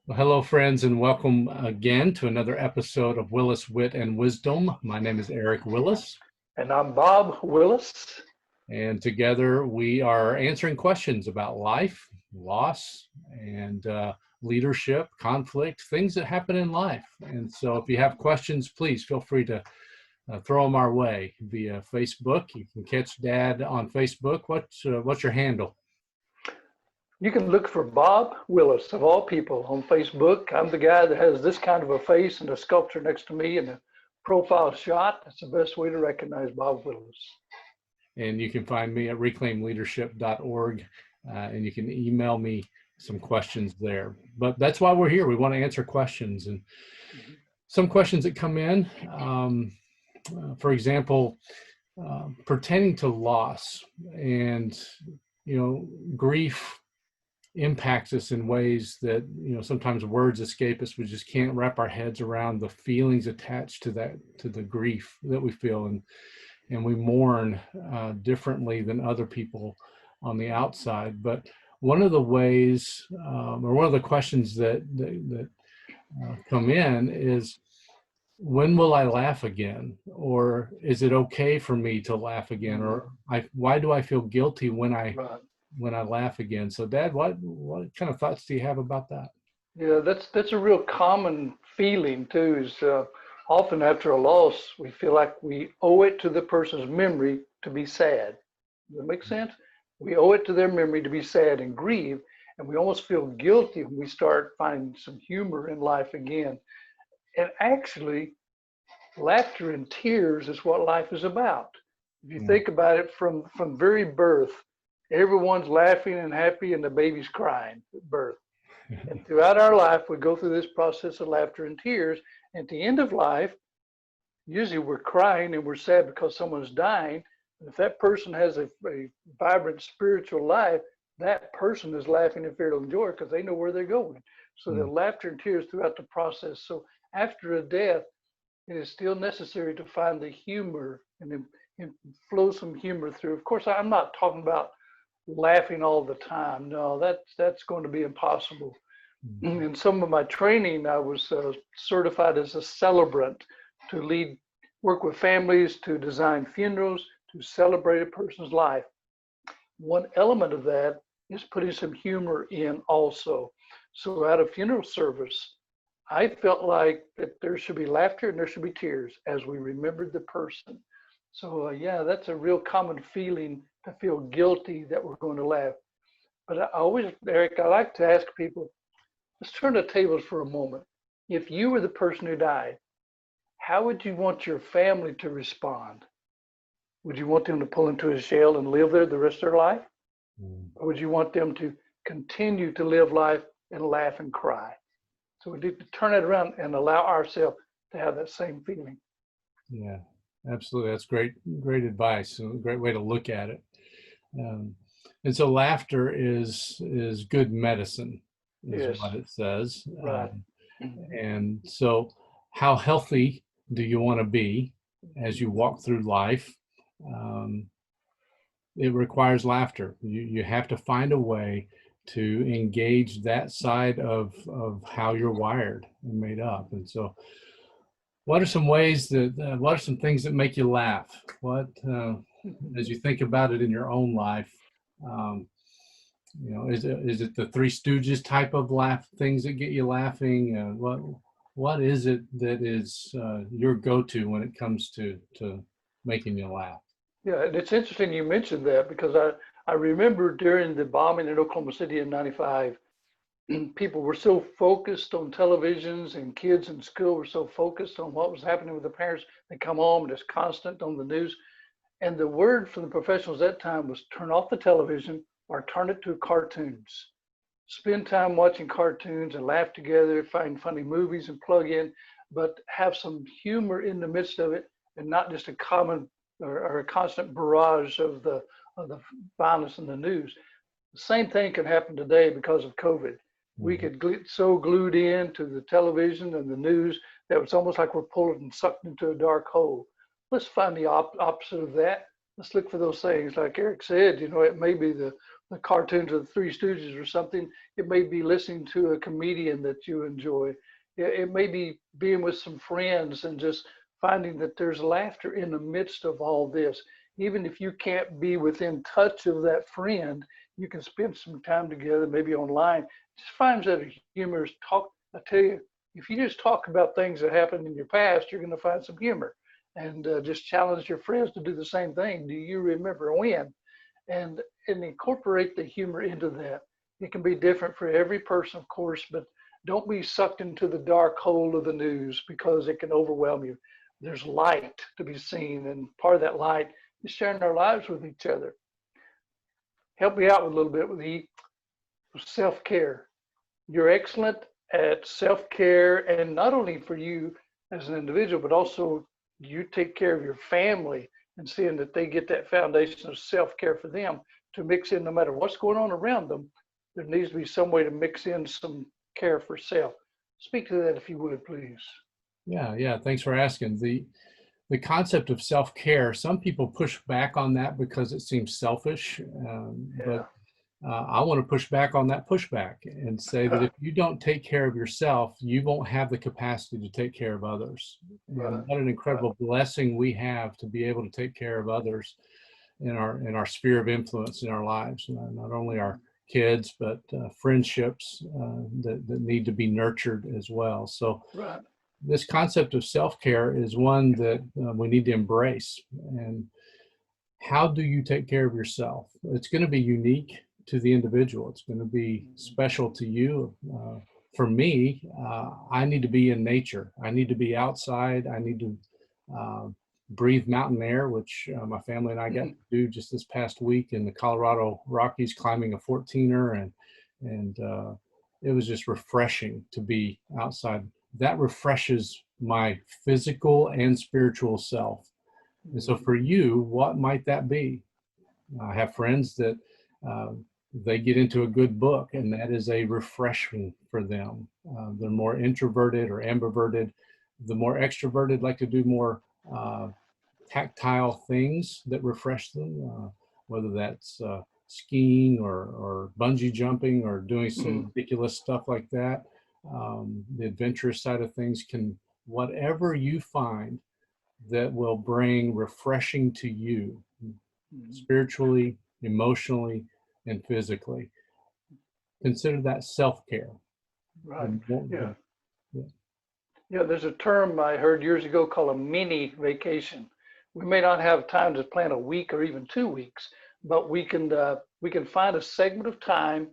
Well, hello, friends, and welcome again to another episode of Willis Wit and Wisdom. My name is Eric Willis, And I'm Bob Willis. and together we are answering questions about life, loss, and leadership, conflict, things that happen in life. And so, if you have questions, please feel free to throw them our way via Facebook. You can catch Dad on Facebook. What's your handle? You can look for Bob Willis, of all people, on Facebook. I'm the guy that has this kind of a face and a sculpture next to me and a profile shot. That's the best way to recognize Bob Willis. And you can find me at reclaimleadership.org, and you can email me some questions there. But that's why we're here. We want to answer questions, and some questions that come in, for example, pertaining to loss and, grief impacts us in ways that, sometimes words escape us. We just can't wrap our heads around the feelings attached to that, to the grief that we feel. And we mourn differently than other people on the outside. But one of the ways, or one of the questions that come in is, when will I laugh again? Or is it okay for me to laugh again? Or why do I feel guilty when I laugh again? So, Dad, what kind of thoughts do you have about that? Yeah, that's a real common feeling too. Is often after a loss, we feel like we owe it to the person's memory to be sad. Does that make sense? We owe it to their memory to be sad and grieve, and we almost feel guilty when we start finding some humor in life again. And actually, laughter and tears is what life is about. If you think about it from very birth, everyone's laughing and happy and the baby's crying at birth. And throughout our life, we go through this process of laughter and tears. At the end of life, usually we're crying and we're sad because someone's dying. And if that person has a vibrant spiritual life, that person is laughing and feeling joy because they know where they're going. So the laughter and tears throughout the process. So after a death, it is still necessary to find the humor and flow some humor through. Of course, I'm not talking about laughing all the time. No, that's going to be impossible. In some of my training, I was certified as a celebrant to work with families, to design funerals, to celebrate a person's life. One element of that is putting some humor in also. So at a funeral service, I felt like that there should be laughter and there should be tears as we remembered the person. So yeah, that's a real common feeling, to feel guilty that we're going to laugh. But I always, Eric, I like to ask people, let's turn the tables for a moment. If you were the person who died, how would you want your family to respond? Would you want them to pull into a shell and live there the rest of their life? Or would you want them to continue to live life and laugh and cry? So we need to turn it around and allow ourselves to have that same feeling. Yeah, absolutely. That's great advice. A great way to look at it. And so laughter is good medicine, is what it says. Right. And so, how healthy do you want to be as you walk through life? It requires laughter. You have to find a way to engage that side of how you're wired and made up. And so, what are some ways that, what are some things that make you laugh? What, as you think about it in your own life, is it the Three Stooges type of things that get you laughing? What is it that is your go-to when it comes to making you laugh? Yeah, and it's interesting you mentioned that because I remember during the bombing in Oklahoma City in '95, people were so focused on televisions and kids in school were so focused on what was happening with the parents. They come home and it's constant on the news. And the word from the professionals at that time was turn off the television or turn it to cartoons. Spend time watching cartoons and laugh together, find funny movies and plug in, but have some humor in the midst of it and not just a common or a constant barrage of the violence in the news. The same thing can happen today because of COVID. We could get so glued into the television and the news that it's almost like we're pulled and sucked into a dark hole. Let's find the opposite of that. Let's look for those things. Like Eric said, it may be the the cartoons of the Three Stooges or something. It may be listening to a comedian that you enjoy. It may be being with some friends and just finding that there's laughter in the midst of all this. Even if you can't be within touch of that friend, you can spend some time together, maybe online. Just finds that humorous talk. I tell you, if you just talk about things that happened in your past, you're going to find some humor. And just challenge your friends to do the same thing. Do you remember when? And incorporate the humor into that. It can be different for every person, of course, but don't be sucked into the dark hole of the news because it can overwhelm you. There's light to be seen, and part of that light is sharing our lives with each other. Help me out with a little bit with the self-care. You're excellent at self-care, and not only for you as an individual, but also you take care of your family and seeing that they get that foundation of self-care for them to mix in no matter what's going on around them. There needs to be some way to mix in some care for self. Speak to that if you would, please. Yeah. Thanks for asking. The concept of self-care, some people push back on that because it seems selfish, but I want to push back on that pushback and say that if you don't take care of yourself, you won't have the capacity to take care of others. And what an incredible blessing we have to be able to take care of others in our sphere of influence in our lives. Not only our kids, but friendships that need to be nurtured as well. So this concept of self-care is one that we need to embrace. And how do you take care of yourself? It's going to be unique to the individual. It's going to be special to you. For me, I need to be in nature. I need to be outside. I need to breathe mountain air, which my family and I got to do just this past week in the Colorado Rockies, climbing a 14er, and it was just refreshing to be outside. That refreshes my physical and spiritual self. And so for you, what might that be? I have friends that they get into a good book, and that is a refreshing for them. They're more introverted or ambiverted. The more extroverted like to do more tactile things that refresh them, whether that's skiing or bungee jumping or doing some ridiculous stuff like that. The adventurous side of things can, whatever you find that will bring refreshing to you, spiritually, emotionally, and physically. Consider that self-care. Right. Yeah, there's a term I heard years ago called a mini vacation. We may not have time to plan a week or even 2 weeks, but we can find a segment of time,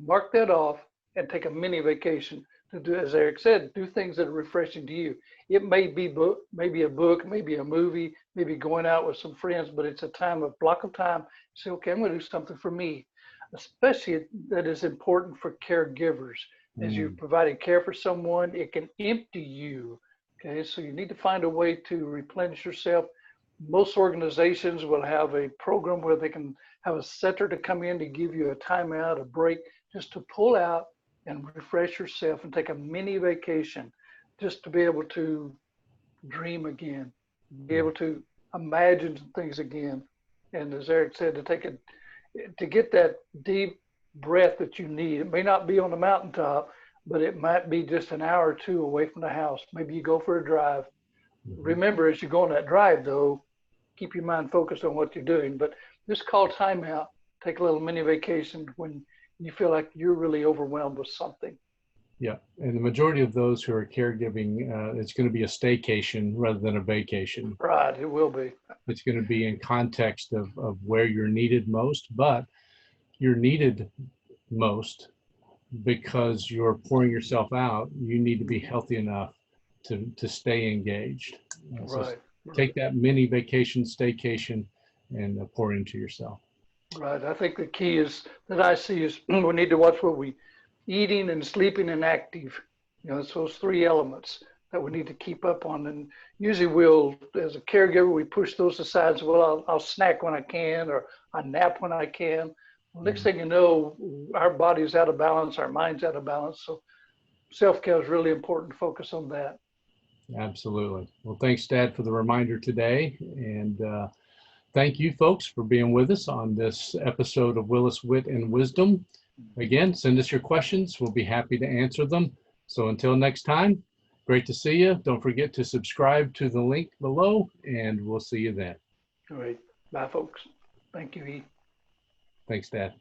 mark that off, and take a mini vacation to do, as Eric said, do things that are refreshing to you. It may be maybe a book, maybe a movie, maybe going out with some friends, but it's a block of time. Say, okay, I'm going to do something for me. Especially that is important for caregivers. As you're providing care for someone, it can empty you. Okay, so you need to find a way to replenish yourself. Most organizations will have a program where they can have a center to come in to give you a timeout, a break, just to pull out and refresh yourself and take a mini vacation, just to be able to dream again, be able to imagine things again. And as Eric said, to get that deep breath that you need. It may not be on the mountaintop, but it might be just an hour or two away from the house. Maybe you go for a drive. Remember, as you go on that drive, though, keep your mind focused on what you're doing. But just call time out. Take a little mini vacation when you feel like you're really overwhelmed with something. Yeah, and the majority of those who are caregiving, it's going to be a staycation rather than a vacation. Right, it will be. It's going to be in context of where you're needed most, but you're needed most because you're pouring yourself out. You need to be healthy enough to stay engaged. So take that mini vacation, staycation, and pour into yourself. Right. I think the key is that I see is we need to watch what we eating and sleeping and active. You know, it's those three elements that we need to keep up on. And usually we'll, as a caregiver, we push those aside. So, well, I'll snack when I can, or I nap when I can. Well, next thing you know, our body's out of balance, our mind's out of balance. So self-care is really important to focus on that. Absolutely. Well, thanks, Dad, for the reminder today. And thank you folks for being with us on this episode of Willis Wit and Wisdom. Again, send us your questions. We'll be happy to answer them. So until next time, great to see you. Don't forget to subscribe to the link below, and we'll see you then. All right. Bye, folks. Thank you, E. Thanks, Dad.